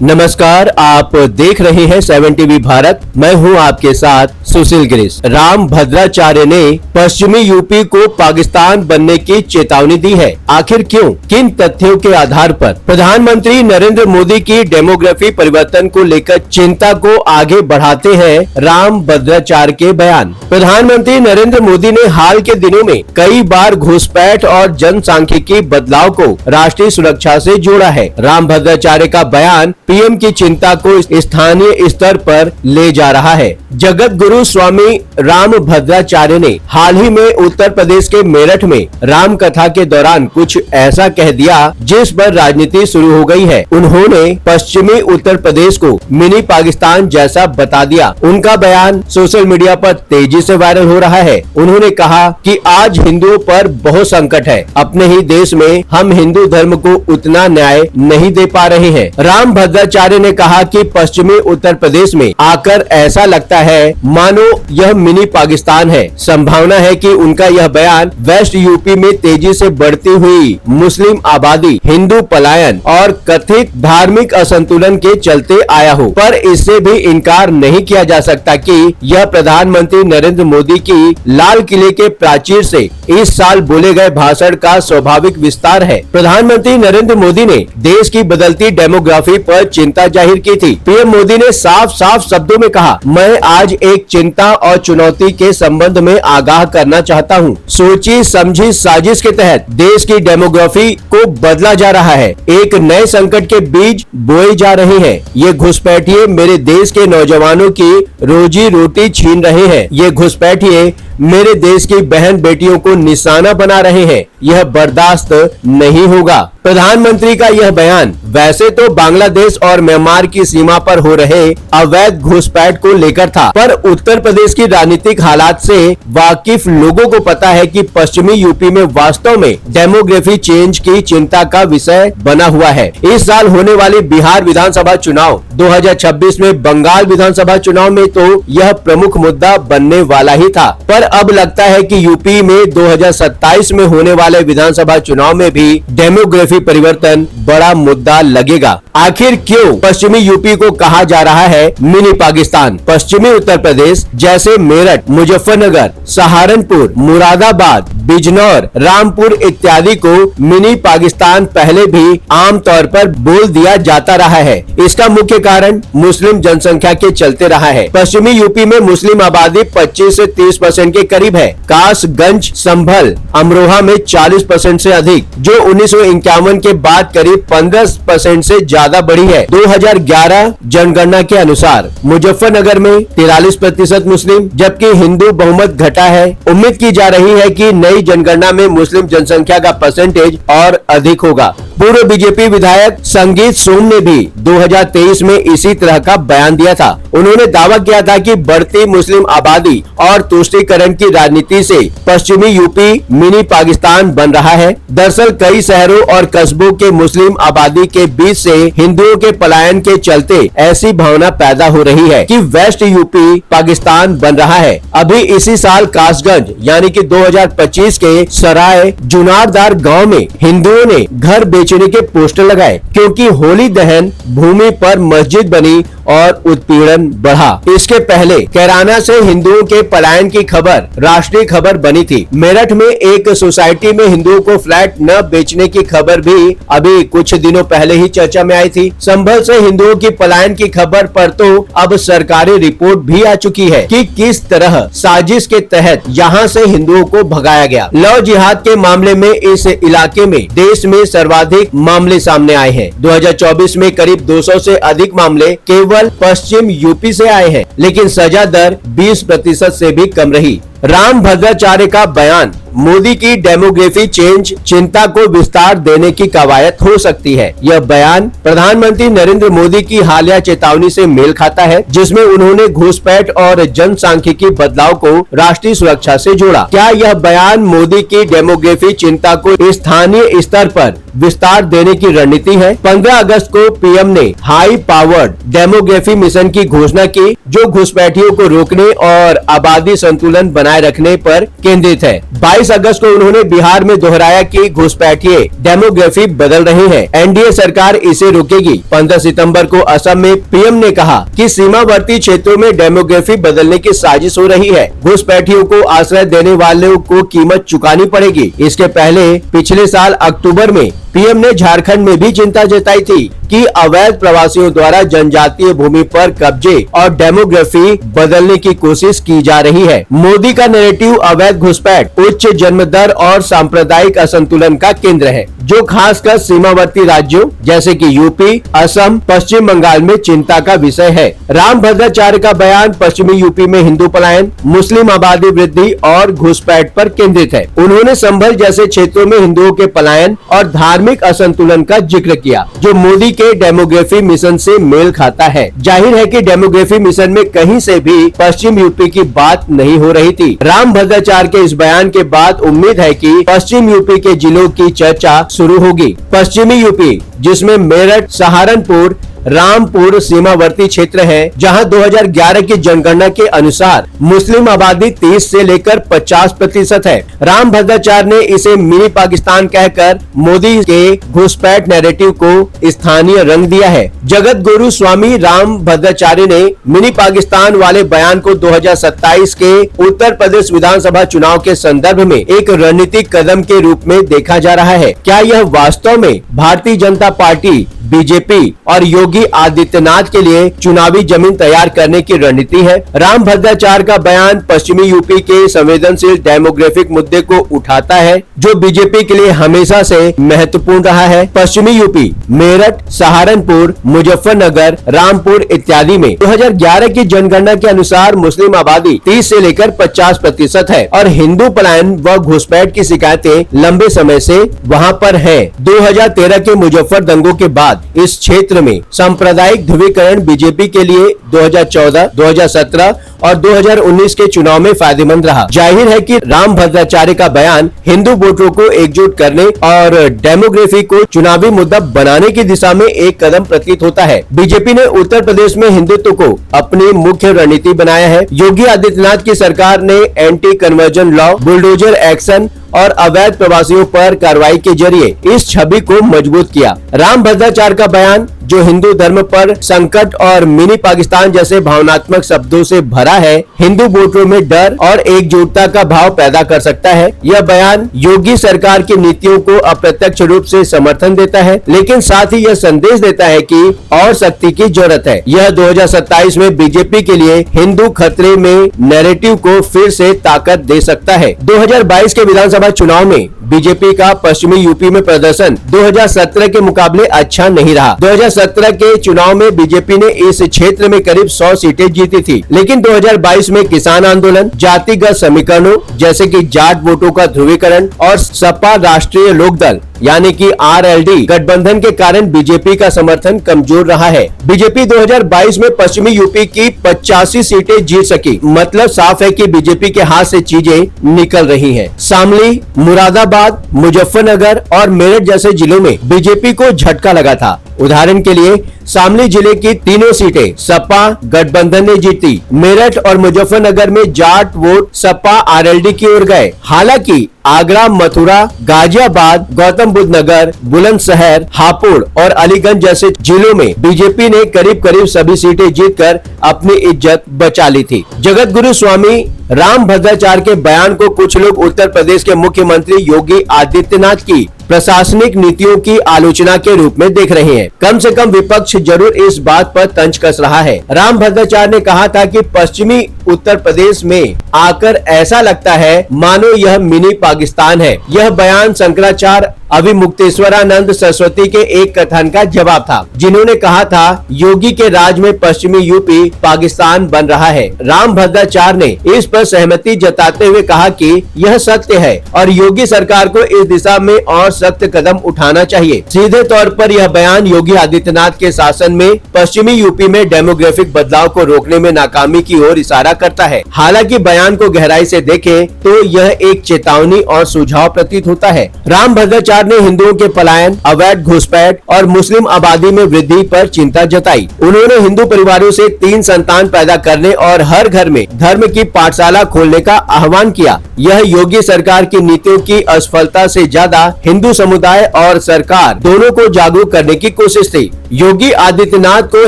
नमस्कार, आप देख रहे हैं 7 टीवी भारत। मैं हूं आपके साथ सुशील गिरीश। राम भद्राचार्य ने पश्चिमी यूपी को पाकिस्तान बनने की चेतावनी दी है। आखिर क्यों, किन तथ्यों के आधार पर? प्रधानमंत्री नरेंद्र मोदी की डेमोग्राफी परिवर्तन को लेकर चिंता को आगे बढ़ाते हैं राम भद्राचार्य के बयान। प्रधानमंत्री नरेंद्र मोदी ने हाल के दिनों में कई बार घुसपैठ और जनसांख्यिकी बदलाव को राष्ट्रीय सुरक्षा से जोड़ा है। राम भद्राचार्य का बयान पीएम की चिंता को स्थानीय स्तर पर ले जा रहा है। जगत गुरु स्वामी राम भद्राचार्य ने हाल ही में उत्तर प्रदेश के मेरठ में राम कथा के दौरान कुछ ऐसा कह दिया जिस पर राजनीति शुरू हो गई है। उन्होंने पश्चिमी उत्तर प्रदेश को मिनी पाकिस्तान जैसा बता दिया। उनका बयान सोशल मीडिया पर तेजी से वायरल हो रहा है। उन्होंने कहा कि आज हिंदुओं पर बहुत संकट है। अपने ही देश में हम हिंदू धर्म को उतना न्याय नहीं दे पा रहे हैं। राम भद्राचार्य ने कहा कि पश्चिमी उत्तर प्रदेश में आकर ऐसा लगता है मानो यह मिनी पाकिस्तान है। संभावना है कि उनका यह बयान वेस्ट यूपी में तेजी से बढ़ती हुई मुस्लिम आबादी, हिंदू पलायन और कथित धार्मिक असंतुलन के चलते आया हो, पर इससे भी इनकार नहीं किया जा सकता कि यह प्रधानमंत्री नरेंद्र मोदी की लाल किले के प्राचीर से इस साल बोले गए भाषण का स्वाभाविक विस्तार है। प्रधानमंत्री नरेंद्र मोदी ने देश की बदलती डेमोग्राफी पर चिंता जाहिर की थी। पीएम मोदी ने साफ साफ शब्दों में कहा, मैं आज एक चिंता और चुनौती के संबंध में आगाह करना चाहता हूँ। सोची समझी साजिश के तहत देश की डेमोग्राफी को बदला जा रहा है। एक नए संकट के बीज बोए जा रहे हैं। ये घुसपैठिए मेरे देश के नौजवानों की रोजी रोटी छीन रहे हैं। ये घुसपैठिए मेरे देश की बहन बेटियों को निशाना बना रहे हैं। यह बर्दाश्त नहीं होगा। प्रधानमंत्री का यह बयान वैसे तो बांग्लादेश और म्यांमार की सीमा पर हो रहे अवैध घुसपैठ को लेकर था, पर उत्तर प्रदेश की राजनीतिक हालात से वाकिफ लोगों को पता है कि पश्चिमी यूपी में वास्तव में डेमोग्राफी चेंज की चिंता का विषय बना हुआ है। इस साल होने वाली बिहार विधानसभा चुनाव, 2026 में बंगाल विधानसभा चुनाव में तो यह प्रमुख मुद्दा बनने वाला ही था, पर अब लगता है कि यूपी में 2027 में होने वाले विधानसभा चुनाव में भी डेमोग्राफी परिवर्तन बड़ा मुद्दा लगेगा। आखिर क्यों पश्चिमी यूपी को कहा जा रहा है मिनी पाकिस्तान? पश्चिमी उत्तर प्रदेश जैसे मेरठ, मुजफ्फरनगर, सहारनपुर, मुरादाबाद, बिजनौर, रामपुर इत्यादि को मिनी पाकिस्तान पहले भी आमतौर पर बोल दिया जाता रहा है। इसका मुख्य कारण मुस्लिम जनसंख्या के चलते रहा है। पश्चिमी यूपी में मुस्लिम आबादी 25 से 30% के करीब है। कासगंज, संभल, अमरोहा में 40% से अधिक, जो 1951 के बाद करीब 15% से ज्यादा बढ़ी है। 2011 जनगणना के अनुसार मुजफ्फरनगर में 43% मुस्लिम, जबकि हिंदू बहुमत घटा है। उम्मीद की जा रही है कि नई जनगणना में मुस्लिम जनसंख्या का परसेंटेज और अधिक होगा। पूर्व बीजेपी विधायक संगीत सोम ने भी 2023 में इसी तरह का बयान दिया था। उन्होंने दावा किया था कि बढ़ती मुस्लिम आबादी और तुष्टीकरण की राजनीति से पश्चिमी यूपी मिनी पाकिस्तान बन रहा है। दरअसल कई शहरों और कस्बों के मुस्लिम आबादी के बीच से हिंदुओं के पलायन के चलते ऐसी भावना पैदा हो रही है कि वेस्ट यूपी पाकिस्तान बन रहा है। अभी इसी साल कासगंज यानी कि 2025 के सराय जुनारदार गांव में हिंदुओं ने घर बेचने के पोस्टर लगाए, क्योंकि होली दहन भूमि पर मस्जिद बनी और उत्पीड़न बढ़ा। इसके पहले कैराना से हिंदुओं के पलायन की खबर राष्ट्रीय खबर बनी थी। मेरठ में एक सोसाइटी में हिंदुओं को फ्लैट न बेचने की खबर भी अभी कुछ दिनों पहले ही चर्चा में आई थी। संभल से हिंदुओं की पलायन की खबर पर तो अब सरकारी रिपोर्ट भी आ चुकी है कि किस तरह साजिश के तहत यहाँ से हिंदुओं को भगाया गया। लव जिहाद के मामले में इस इलाके में देश में सर्वाधिक मामले सामने आए हैं। 2024 में करीब 200 से अधिक मामले केवल पश्चिम यूपी से आए हैं, लेकिन सजा दर 20% से भी कम रही। राम भद्राचार्य का बयान मोदी की डेमोग्राफी चेंज चिंता को विस्तार देने की कवायद हो सकती है। यह बयान प्रधानमंत्री नरेंद्र मोदी की हालिया चेतावनी से मेल खाता है, जिसमें उन्होंने घुसपैठ और जनसांख्यिकी बदलाव को राष्ट्रीय सुरक्षा से जोड़ा। क्या यह बयान मोदी की डेमोग्राफी चिंता को स्थानीय स्तर पर विस्तार देने की रणनीति है? 15 अगस्त को पीएम ने हाई पावर्ड डेमोग्राफी मिशन की घोषणा की, जो घुसपैठियों को रोकने और आबादी संतुलन बनाने बनाए रखने पर केंद्रित है। 22 अगस्त को उन्होंने बिहार में दोहराया कि घुसपैठिए डेमोग्राफी बदल रही है, एनडीए सरकार इसे रोकेगी। 15 सितंबर को असम में पीएम ने कहा कि सीमावर्ती क्षेत्रों में डेमोग्राफी बदलने की साजिश हो रही है, घुसपैठियों को आश्रय देने वालों को कीमत चुकानी पड़ेगी। इसके पहले पिछले साल अक्टूबर में पीएम ने झारखंड में भी चिंता जताई थी कि अवैध प्रवासियों द्वारा जनजातीय भूमि पर कब्जे और डेमोग्राफी बदलने की कोशिश की जा रही है। मोदी का नैरेटिव अवैध घुसपैठ, उच्च जन्म दर और सांप्रदायिक असंतुलन का केंद्र है, जो खासकर सीमावर्ती राज्यों जैसे कि यूपी, असम, पश्चिम बंगाल में चिंता का विषय है। राम भद्राचार्य का बयान पश्चिमी यूपी में हिंदू पलायन, मुस्लिम आबादी वृद्धि और घुसपैठ पर केंद्रित है। उन्होंने संभल जैसे क्षेत्रों में हिंदुओं के पलायन और धार्मिक असंतुलन का जिक्र किया, जो मोदी के डेमोग्राफी मिशन से मेल खाता है। जाहिर है कि डेमोग्राफी मिशन में कहीं से भी पश्चिम यूपी की बात नहीं हो रही थी। राम भद्राचार्य के इस बयान के बाद उम्मीद है कि पश्चिम यूपी के जिलों की चर्चा शुरू होगी। पश्चिमी यूपी, जिसमें मेरठ, सहारनपुर, रामपुर सीमावर्ती क्षेत्र है, जहां 2011 की जनगणना के अनुसार मुस्लिम आबादी 30 से लेकर 50% है। राम भद्राचार्य ने इसे मिनी पाकिस्तान कहकर मोदी के घुसपैठ नैरेटिव को स्थानीय रंग दिया है। जगत गुरु स्वामी राम भद्राचार्य ने मिनी पाकिस्तान वाले बयान को 2027 के उत्तर प्रदेश विधानसभा चुनाव के संदर्भ में एक रणनीतिक कदम के रूप में देखा जा रहा है। क्या यह वास्तव में भारतीय जनता पार्टी, बीजेपी और योगी आदित्यनाथ के लिए चुनावी जमीन तैयार करने की रणनीति है? राम भद्राचार्य का बयान पश्चिमी यूपी के संवेदनशील डेमोग्राफिक मुद्दे को उठाता है, जो बीजेपी के लिए हमेशा से महत्वपूर्ण रहा है। पश्चिमी यूपी, मेरठ, सहारनपुर, मुजफ्फरनगर, रामपुर इत्यादि में 2011 की जनगणना के अनुसार मुस्लिम आबादी 30 से लेकर 50% है और हिंदू पलायन व घुसपैठ की शिकायतें लंबे समय से वहां पर है। 2013 के मुजफ्फर दंगों के बाद इस क्षेत्र में सांप्रदायिक ध्रुवीकरण बीजेपी के लिए 2014, 2017 और 2019 के चुनाव में फायदेमंद रहा। जाहिर है कि राम भद्राचार्य का बयान हिंदू वोटरों को एकजुट करने और डेमोग्राफी को चुनावी मुद्दा बनाने की दिशा में एक कदम प्रतीत होता है। बीजेपी ने उत्तर प्रदेश में हिंदुत्व को अपनी मुख्य रणनीति बनाया है। योगी आदित्यनाथ की सरकार ने anti conversion law, bulldozer action और अवैध प्रवासियों पर कार्रवाई के जरिए इस छवि को मजबूत किया। राम भद्राचार्य का बयान, जो हिंदू धर्म पर संकट और मिनी पाकिस्तान जैसे भावनात्मक शब्दों से भरा है, हिंदू वोटरों में डर और एकजुटता का भाव पैदा कर सकता है। यह बयान योगी सरकार की नीतियों को अप्रत्यक्ष रूप से समर्थन देता है, लेकिन साथ ही यह संदेश देता है कि और शक्ति की जरूरत है। यह 2027 में बीजेपी के लिए हिंदू खतरे में नैरेटिव को फिर से ताकत दे सकता है। 2022 के विधानसभा चुनाव में बीजेपी का पश्चिमी यूपी में प्रदर्शन 2017 के मुकाबले अच्छा नहीं रहा। 2017 के चुनाव में बीजेपी ने इस क्षेत्र में करीब 100 सीटें जीती थी, लेकिन 2022 में किसान आंदोलन, जातिगत समीकरणों जैसे कि जाट वोटों का ध्रुवीकरण और सपा राष्ट्रीय लोकदल यानी कि आरएलडी गठबंधन के कारण बीजेपी का समर्थन कमजोर रहा है। बीजेपी 2022 में पश्चिमी यूपी की 85 सीटें जीत सकी, मतलब साफ है कि बीजेपी के हाथ से चीजें निकल रही हैं। शामली, मुरादाबाद, मुजफ्फरनगर और मेरठ जैसे जिलों में बीजेपी को झटका लगा था। उदाहरण के लिए शामली जिले की तीनों सीटें सपा गठबंधन ने जीती। मेरठ और मुजफ्फरनगर में जाट वोट सपा आरएलडी की ओर गए। हालांकि आगरा, मथुरा, गाजियाबाद, गौतम बुद्ध नगर, बुलंदशहर, हापुड़ और अलीगंज जैसे जिलों में बीजेपी ने करीब करीब सभी सीटें जीतकर अपनी इज्जत बचा ली थी। जगत गुरु स्वामी राम भद्राचार्य के बयान को कुछ लोग उत्तर प्रदेश के मुख्यमंत्री योगी आदित्यनाथ की प्रशासनिक नीतियों की आलोचना के रूप में देख रहे हैं। कम से कम विपक्ष जरूर इस बात पर तंज कस रहा है। राम भद्राचार्य ने कहा था कि पश्चिमी उत्तर प्रदेश में आकर ऐसा लगता है मानो यह मिनी पाकिस्तान है। यह बयान शंकराचार्य अभिमुक्तेश्वरानंद सरस्वती के एक कथन का जवाब था, जिन्होंने कहा था योगी के राज में पश्चिमी यूपी पाकिस्तान बन रहा है। राम भद्राचार्य ने इस पर सहमति जताते हुए कहा कि यह सत्य है और योगी सरकार को इस दिशा में और सख्त कदम उठाना चाहिए। सीधे तौर पर यह बयान योगी आदित्यनाथ के शासन में पश्चिमी यूपी में डेमोग्राफिक बदलाव को रोकने में नाकामी की ओर इशारा करता है। हालांकि बयान को गहराई से देखें तो यह एक चेतावनी और सुझाव प्रतीत होता है। राम भद्राचार्य सरकार ने हिंदुओं के पलायन, अवैध घुसपैठ और मुस्लिम आबादी में वृद्धि पर चिंता जताई। उन्होंने हिंदू परिवारों से 3 संतान पैदा करने और हर घर में धर्म की पाठशाला खोलने का आह्वान किया। यह योगी सरकार की नीतियों की असफलता से ज्यादा हिंदू समुदाय और सरकार दोनों को जागरूक करने की कोशिश थी। योगी आदित्यनाथ को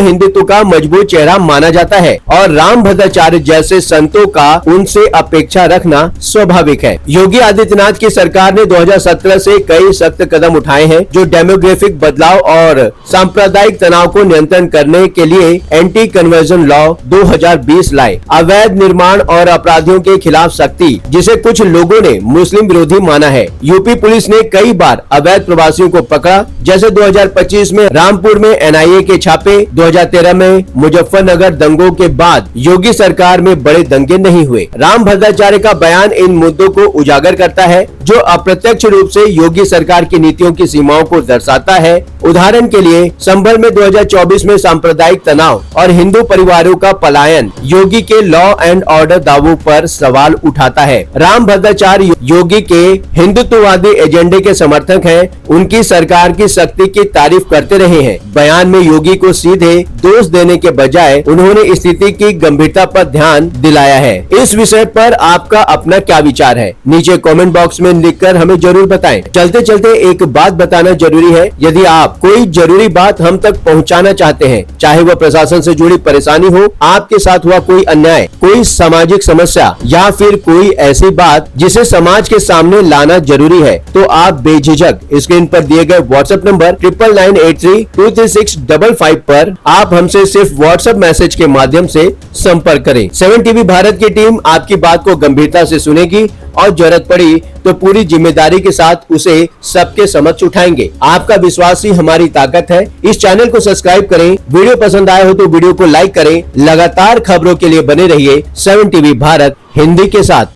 हिंदुत्व का मजबूत चेहरा माना जाता है और राम भद्राचार्य जैसे संतों का उनसे अपेक्षा रखना स्वाभाविक है। योगी आदित्यनाथ की सरकार ने 2017 से कई सख्त कदम उठाए हैं जो डेमोग्राफिक बदलाव और सांप्रदायिक तनाव को नियंत्रण करने के लिए एंटी कन्वर्जन लॉ 2020 लाए। अवैध निर्माण और अपराधियों के खिलाफ सख्ती, जिसे कुछ लोगों ने मुस्लिम विरोधी माना है। यूपी पुलिस ने कई बार अवैध प्रवासियों को पकड़ा, जैसे 2025 में रामपुर में एनआईए के छापे, 2013 में मुजफ्फरनगर दंगों के बाद योगी सरकार में बड़े दंगे नहीं हुए। राम भद्राचार्य का बयान इन मुद्दों को उजागर करता है जो अप्रत्यक्ष रूप से योगी सरकार की नीतियों की सीमाओं को दर्शाता है। उदाहरण के लिए संभल में 2024 में सांप्रदायिक तनाव और हिंदू परिवारों का पलायन योगी के लॉ एंड ऑर्डर दावों पर सवाल उठाता है। राम भद्राचार्य योगी के हिंदुत्ववादी एजेंडे के समर्थक हैं। उनकी सरकार की शक्ति की तारीफ करते रहे हैं। बयान में योगी को सीधे दोष देने के बजाय उन्होंने स्थिति की गंभीरता पर ध्यान दिलाया है। इस विषय पर आपका अपना क्या विचार है, नीचे कमेंट बॉक्स में लिखकर हमें जरूर बताएं। चलते चलते एक बात बताना जरूरी है, यदि आप कोई जरूरी बात हम तक पहुंचाना चाहते हैं, चाहे वह प्रशासन से जुड़ी परेशानी हो, आपके साथ हुआ कोई अन्याय, कोई सामाजिक समस्या या फिर कोई ऐसी बात जिसे समाज के सामने लाना जरूरी है, तो आप बेझिझक स्क्रीन पर दिए गए व्हाट्सएप नंबर 9993236555 पर आप हमसे सिर्फ व्हाट्सएप मैसेज के माध्यम से संपर्क करें। 7 टीवी भारत की टीम आपकी बात को गंभीरता से सुनेगी और जरूरत पड़ी तो पूरी जिम्मेदारी के साथ उसे सबके समक्ष उठाएंगे। आपका विश्वास ही हमारी ताकत है। इस चैनल को सब्सक्राइब करें, वीडियो पसंद आए हो तो वीडियो को लाइक करें। लगातार खबरों के लिए बने रहिए 7 टीवी भारत हिंदी के साथ।